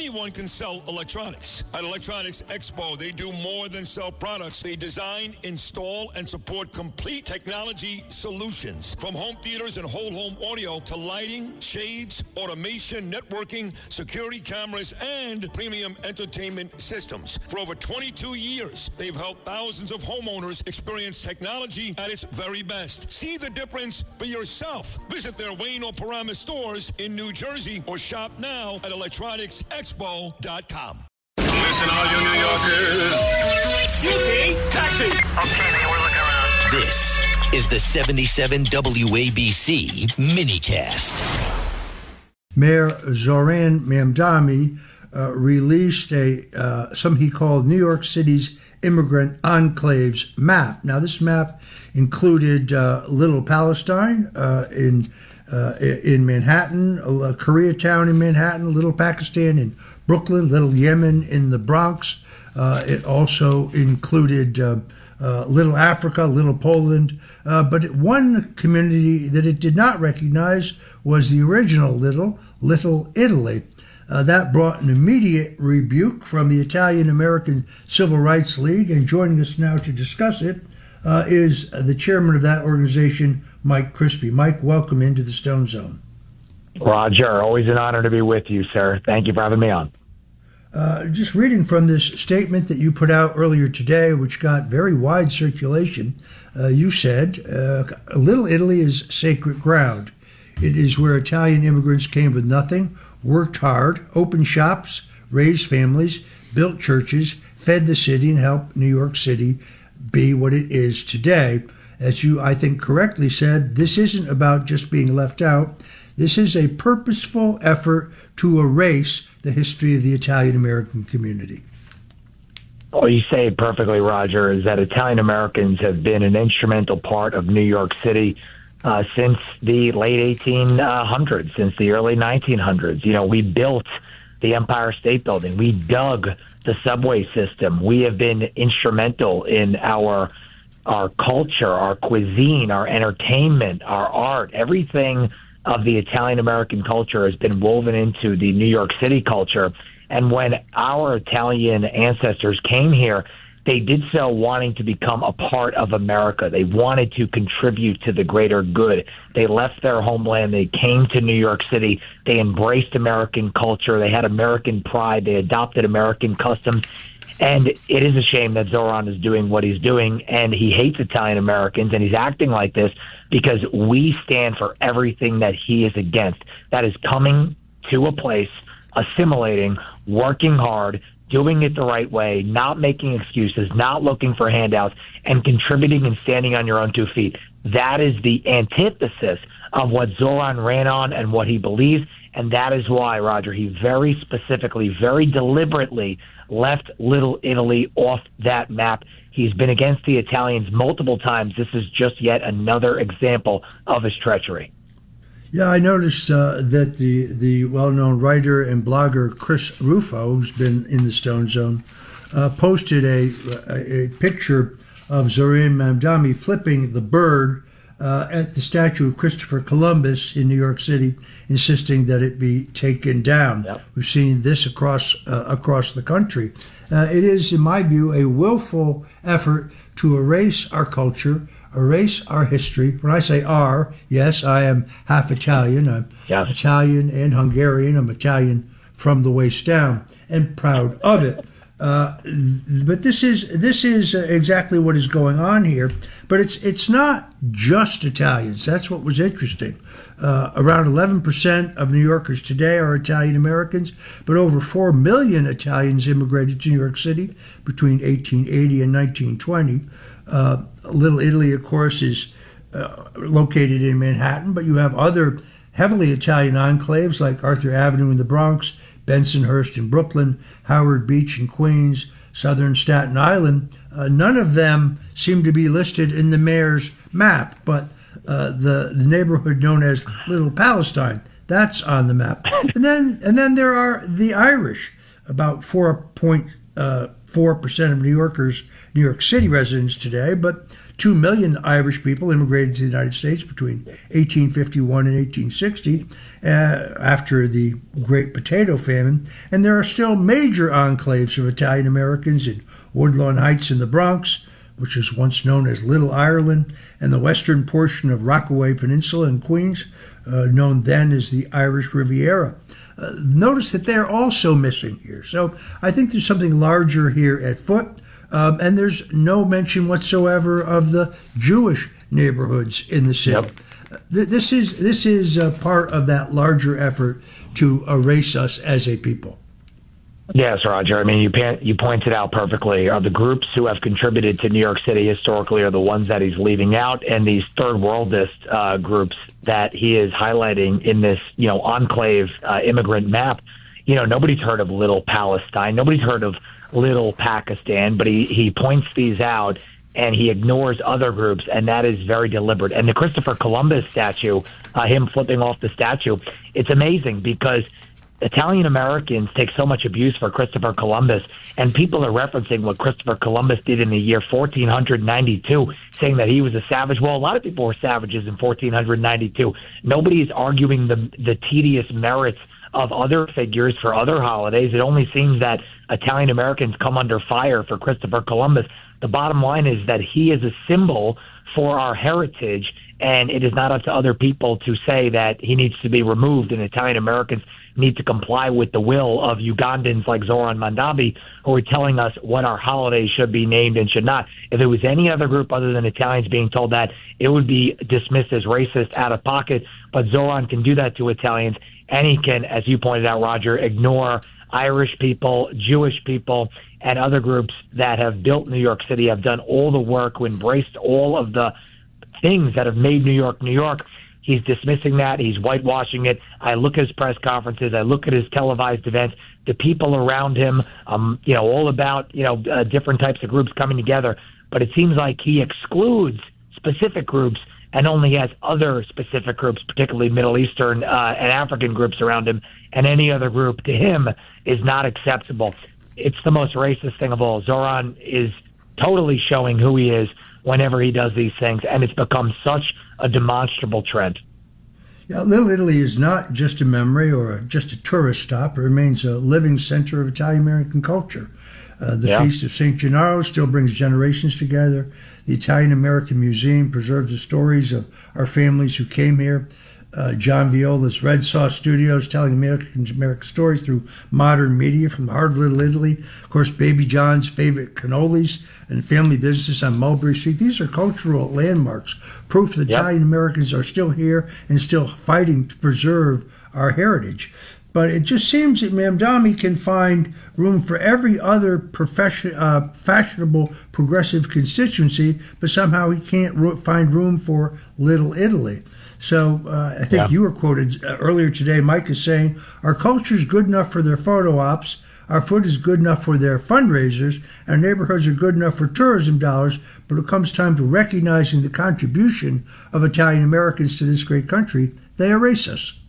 Anyone can sell electronics. At Electronics Expo, they do more than sell products. They design, install, and support complete technology solutions. From home theaters and whole home audio to lighting, shades, automation, networking, security cameras, and premium entertainment systems. For over 22 years, they've helped thousands of homeowners experience technology at its very best. See the difference for yourself. Visit their Wayne or Paramus stores in New Jersey or shop now at electronicsexpo.com. Listen, all you New Yorkers. Crispi, taxi. Okay, man, we're looking around. This is the 77 WABC minicast. Mayor Zohran Mamdani released something he called New York City's Immigrant Enclaves map. Now, this map included Little Palestine in Manhattan, Koreatown in Manhattan, Little Pakistan in Brooklyn, Little Yemen in the Bronx. It also included Little Africa, Little Poland. But one community that it did not recognize was the original Little Italy. That brought an immediate rebuke from the Italian-American Civil Rights League. And joining us now to discuss it is the chairman of that organization, Mike Crispi. Mike, welcome into the Stone Zone. Roger, always an honor to be with you, sir. Thank you for having me on. Just reading from this statement that you put out earlier today, which got very wide circulation, you said, Little Italy is sacred ground. It is where Italian immigrants came with nothing, worked hard, opened shops, raised families, built churches, fed the city, and helped New York City be what it is today. As you, I think, correctly said, this isn't about just being left out. This is a purposeful effort to erase the history of the Italian-American community. Well, you say it perfectly, Roger, is that Italian-Americans have been an instrumental part of New York City since the late 1800s, since the early 1900s. You know, we built the Empire State Building. We dug the subway system. We have been instrumental in our culture, our cuisine, our entertainment, our art. Everything of the Italian-American culture has been woven into the New York City culture. And when our Italian ancestors came here, they did so wanting to become a part of America. They wanted to contribute to the greater good. They left their homeland. They came to New York City. They embraced American culture. They had American pride. They adopted American customs. And it is a shame that Zohran is doing what he's doing, and he hates Italian Americans, and he's acting like this because we stand for everything that he is against. That is coming to a place, assimilating, working hard, doing it the right way, not making excuses, not looking for handouts, and contributing and standing on your own 2 feet. That is the antithesis of what Zohran ran on and what he believes, and that is why, Roger, he very specifically, very deliberately left Little Italy off that map. He's been against the Italians multiple times. This is just yet another example of his treachery. Yeah, I noticed that the well-known writer and blogger Chris Rufo, who's been in the Stone Zone, posted a picture of Zohran Mamdani flipping the bird at the statue of Christopher Columbus in New York City, insisting that it be taken down. Yep. We've seen this across the country. It is, in my view, a willful effort to erase our culture, erase our history. When I say our, yes, I am half Italian. I'm Italian and Hungarian. I'm Italian from the waist down, and proud of it. But this is exactly what is going on here. But it's not just Italians. That's what was interesting. Around 11% of New Yorkers today are Italian Americans, but over 4 million Italians immigrated to New York City between 1880 and 1920. Little Italy, of course, is located in Manhattan, but you have other heavily Italian enclaves like Arthur Avenue in the Bronx, Bensonhurst in Brooklyn, Howard Beach in Queens, southern Staten Island. None of them seem to be listed in the mayor's map, but the neighborhood known as Little Palestine, that's on the map. And then there are the Irish, about 4.4% of New York City residents today, but 2 million Irish people immigrated to the United States between 1851 and 1860 after the Great Potato Famine. And there are still major enclaves of Italian Americans in Woodlawn Heights in the Bronx, which was once known as Little Ireland, and the western portion of Rockaway Peninsula in Queens, known then as the Irish Riviera. Notice that they're also missing here. So I think there's something larger here at foot, and there's no mention whatsoever of the Jewish neighborhoods in the city. Yep. This is part of that larger effort to erase us as a people. Yes, Roger. I mean, you pointed out perfectly. The groups who have contributed to New York City historically are the ones that he's leaving out, and these third worldist groups that he is highlighting in this, enclave immigrant map. Nobody's heard of Little Palestine. Nobody's heard of Little Pakistan, but he points these out and he ignores other groups, and that is very deliberate. And the Christopher Columbus statue, him flipping off the statue, it's amazing because Italian Americans take so much abuse for Christopher Columbus, and people are referencing what Christopher Columbus did in the year 1492, saying that he was a savage. Well, a lot of people were savages in 1492. Nobody is arguing the tedious merits of other figures for other holidays. It only seems that Italian Americans come under fire for Christopher Columbus. The bottom line is that he is a symbol for our heritage, and it is not up to other people to say that he needs to be removed, and Italian Americans need to comply with the will of Ugandans like Zohran Mamdani, who are telling us what our holidays should be named and should not. If it was any other group other than Italians being told that, it would be dismissed as racist, out of pocket. But Zohran can do that to Italians, and he can, as you pointed out, Roger, ignore Irish people, Jewish people, and other groups that have built New York City, have done all the work, who embraced all of the things that have made New York, New York. He's dismissing that. He's whitewashing it. I look at his press conferences. I look at his televised events. The people around him, all about, different types of groups coming together. But it seems like he excludes specific groups and only has other specific groups, particularly Middle Eastern and African groups around him. And any other group to him is not acceptable. It's the most racist thing of all. Zohran is totally showing who he is whenever he does these things, and it's become such a demonstrable trend. Yeah, Little Italy is not just a memory or just a tourist stop. It remains a living center of Italian-American culture. The Feast of St. Gennaro still brings generations together. The Italian-American Museum preserves the stories of our families who came here. John Viola's Red Sauce Studios telling American stories through modern media from the heart of Little Italy. Of course, Baby John's favorite cannolis and family business on Mulberry Street. These are cultural landmarks, proof that Italian Americans are still here and still fighting to preserve our heritage. But it just seems that Mamdani can find room for every other fashionable progressive constituency, but somehow he can't find room for Little Italy. So I think you were quoted earlier today, Mike is saying, our culture is good enough for their photo ops, our food is good enough for their fundraisers, our neighborhoods are good enough for tourism dollars, but it comes time to recognizing the contribution of Italian Americans to this great country, they erase us.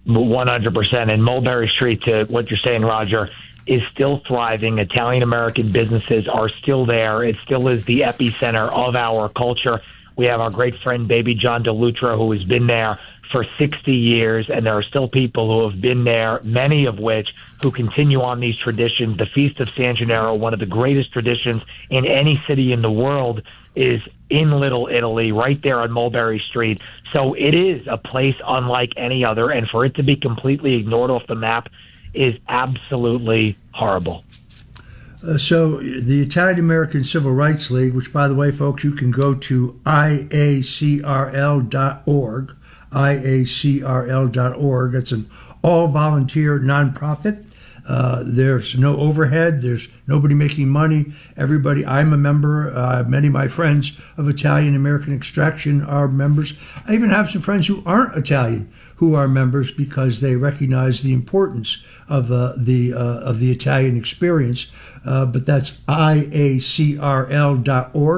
100%. And Mulberry Street, to what you're saying, Roger, is still thriving. Italian-American businesses are still there. It still is the epicenter of our culture. We have our great friend, Baby John DeLutra, who has been there for 60 years, and there are still people who have been there, many of which who continue on these traditions. The Feast of San Gennaro, one of the greatest traditions in any city in the world, is in Little Italy, right there on Mulberry Street. So it is a place unlike any other, and for it to be completely ignored off the map is absolutely horrible. So the Italian American Civil Rights League, which, by the way, folks, you can go to IACRL.org, IACRL.org. It's an all-volunteer nonprofit. There's no overhead. There's nobody making money. Everybody, I'm a member. Many of my friends of Italian American extraction are members. I even have some friends who aren't Italian who are members because they recognize the importance of the Italian experience. But that's IACRL.org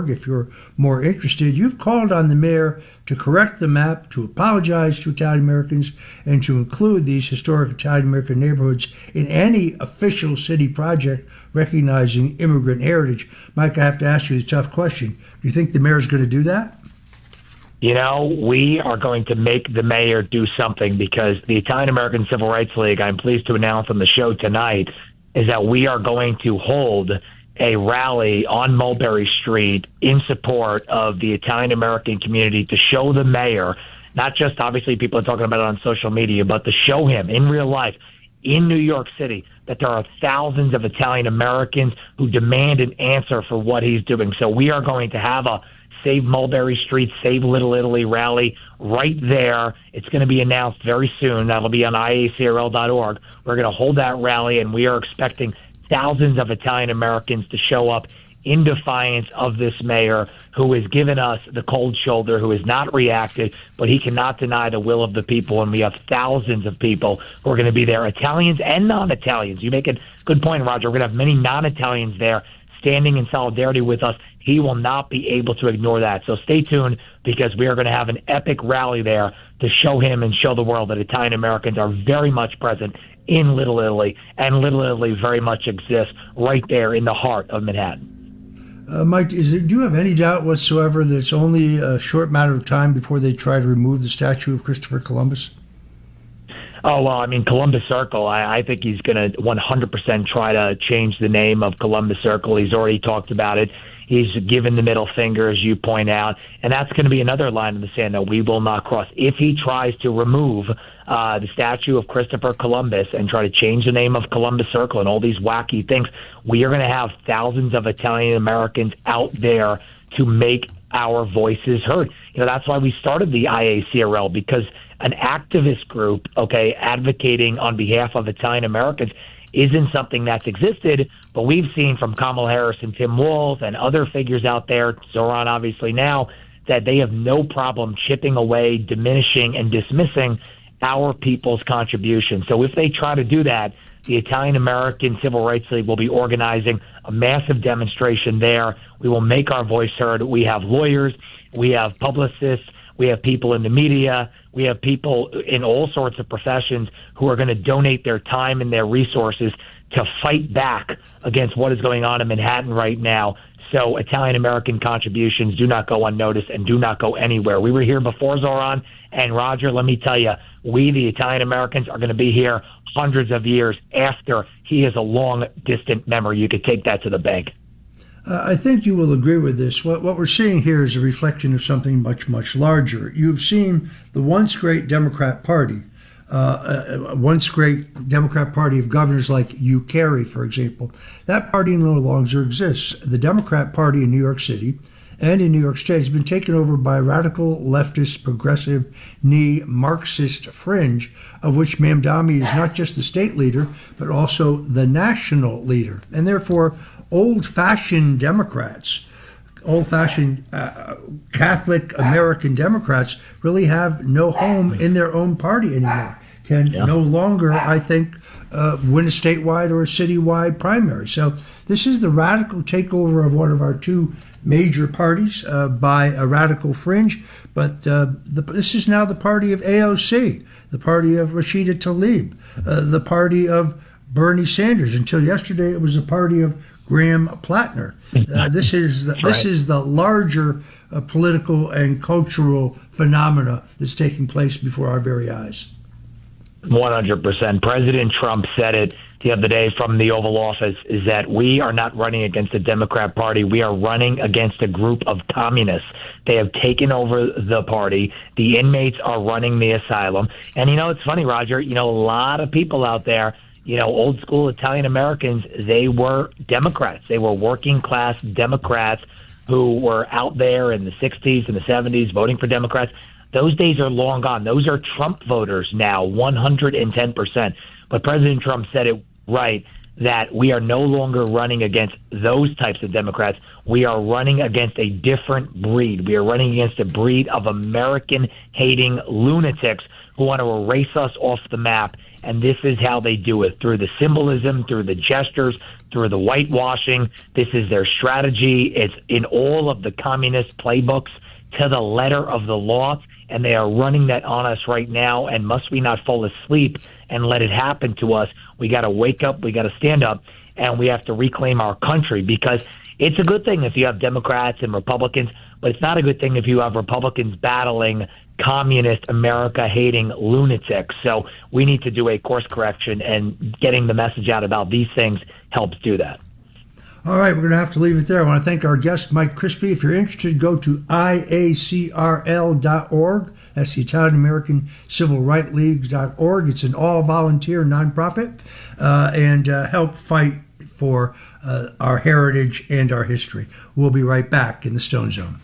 if you're more interested. You've called on the mayor to correct the map, to apologize to Italian Americans, and to include these historic Italian American neighborhoods in any official city project recognizing immigrant heritage. Mike, I have to ask you the tough question. Do you think the mayor is going to do that? You know, we are going to make the mayor do something, because the Italian American Civil Rights League, I'm pleased to announce on the show tonight, is that we are going to hold a rally on Mulberry Street in support of the Italian American community to show the mayor, not just obviously people are talking about it on social media, but to show him in real life in New York City that there are thousands of Italian Americans who demand an answer for what he's doing. So we are going to have a Save Mulberry Street, Save Little Italy rally right there. It's going to be announced very soon. That'll be on IACRL.org. We're going to hold that rally, and we are expecting thousands of Italian Americans to show up in defiance of this mayor who has given us the cold shoulder, who has not reacted, but he cannot deny the will of the people. And we have thousands of people who are going to be there, Italians and non-Italians. You make a good point, Roger. We're going to have many non-Italians there standing in solidarity with us. He will not be able to ignore that. So stay tuned, because we are going to have an epic rally there to show him and show the world that Italian Americans are very much present in Little Italy, and Little Italy very much exists right there in the heart of Manhattan. Mike, do you have any doubt whatsoever that it's only a short matter of time before they try to remove the statue of Christopher Columbus? Oh, well, I mean, Columbus Circle, I think he's going to 100% try to change the name of Columbus Circle. He's already talked about it. He's given the middle finger, as you point out, and that's going to be another line in the sand that we will not cross. If he tries to remove the statue of Christopher Columbus and try to change the name of Columbus Circle and all these wacky things, we are going to have thousands of Italian Americans out there to make our voices heard. You know, that's why we started the IACRL, because an activist group, advocating on behalf of Italian Americans isn't something that's existed, but we've seen from Kamala Harris and Tim Walz and other figures out there, Zohran obviously now, that they have no problem chipping away, diminishing, and dismissing our people's contribution. So if they try to do that, the Italian American Civil Rights League will be organizing a massive demonstration there. We will make our voice heard. We have lawyers, we have publicists, we have people in the media, we have people in all sorts of professions who are going to donate their time and their resources to fight back against what is going on in Manhattan right now. So Italian American contributions do not go unnoticed and do not go anywhere. We were here before Zohran, and Roger, let me tell you, we, the Italian Americans, are going to be here hundreds of years after he is a long distant memory. You could take that to the bank. I think you will agree with this. What we're seeing here is a reflection of something much, much larger. You've seen the once great Democrat Party, once great Democrat Party of governors like Hugh Carey, for example. That party no longer exists. The Democrat Party in New York City and in New York State has been taken over by a radical, leftist, progressive, Marxist fringe, of which Mamdani is not just the state leader, but also the national leader. And therefore, old-fashioned Democrats, old-fashioned Catholic American Democrats really have no home in their own party anymore, can no longer, I think, win a statewide or a citywide primary. So this is the radical takeover of one of our two major parties by a radical fringe, but this is now the party of AOC, the party of Rashida Tlaib, the party of Bernie Sanders. Until yesterday, it was the party of Graham Plattner. This is the larger political and cultural phenomena that's taking place before our very eyes. 100%. President Trump said it the other day from the Oval Office, is that we are not running against the Democrat Party. We are running against a group of communists. They have taken over the party. The inmates are running the asylum. And, it's funny, Roger, a lot of people out there, old school Italian Americans, they were Democrats. They were working class Democrats who were out there in the 60s and the 70s voting for Democrats. Those days are long gone. Those are Trump voters now, 110%. But President Trump said it right, that we are no longer running against those types of Democrats. We are running against a different breed. We are running against a breed of American-hating lunatics who who want to erase us off the map. And this is how they do it, through the symbolism, through the gestures, through the whitewashing. This is their strategy. It's in all of the communist playbooks to the letter of the law, and they are running that on us right now. And must we not fall asleep and let it happen to us? We got to wake up, we got to stand up, and we have to reclaim our country, because it's a good thing if you have Democrats and Republicans, but it's not a good thing if you have Republicans battling communist America-hating lunatics. So we need to do a course correction, and getting the message out about these things helps do that. All right, we're going to have to leave it there. I want to thank our guest, Mike Crispi. If you're interested, go to IACRL.org. That's the Italian American Civil Rights League.org. It's an all-volunteer nonprofit and help fight for our heritage and our history. We'll be right back in the Stone Zone.